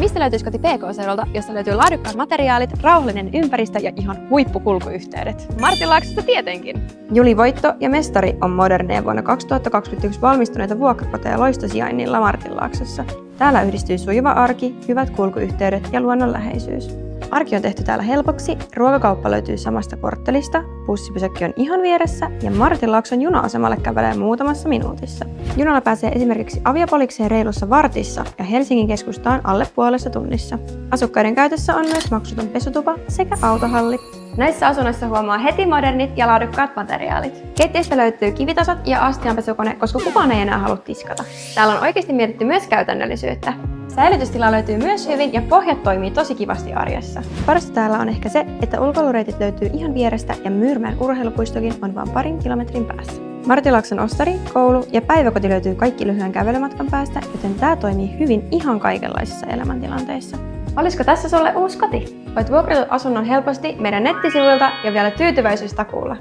Mistä löytyisi koti PK-seudulta, jossa löytyy laadukkaat materiaalit, rauhallinen ympäristö ja ihan huippukulkuyhteydet? Martinlaaksosta tietenkin! Juli Voitto ja Mestari on moderneja vuonna 2021 valmistuneita vuokrakoteja loistosijainnilla Martinlaaksossa. Täällä yhdistyy sujuva arki, hyvät kulkuyhteydet ja luonnonläheisyys. Arki on tehty täällä helpoksi, ruokakauppa löytyy samasta korttelista, bussipysäkki on ihan vieressä ja Martinlaakson juna-asemalle kävelee muutamassa minuutissa. Junalla pääsee esimerkiksi Aviapolikseen reilussa vartissa ja Helsingin keskustaan alle puolessa tunnissa. Asukkaiden käytössä on myös maksuton pesutupa sekä autohalli. Näissä asunnoissa huomaa heti modernit ja laadukkaat materiaalit. Keittiöstä löytyy kivitasot ja astianpesukone, koska kukaan ei enää halua tiskata. Täällä on oikeasti mietitty myös käytännöllisyyttä. Säilytystila löytyy myös hyvin ja pohjat toimii tosi kivasti arjessa. Parasta täällä on ehkä se, että ulkoilureitit löytyy ihan vierestä ja Myyrmäen urheilupuistokin on vain parin kilometrin päässä. Martinlaakson ostari, koulu ja päiväkoti löytyy kaikki lyhyen kävelymatkan päästä, joten tää toimii hyvin ihan kaikenlaisissa elämäntilanteissa. Olisiko tässä sulle uusi koti? Voit vuokrata asunnon helposti meidän nettisivuilta ja vielä tyytyväisyystakuulla.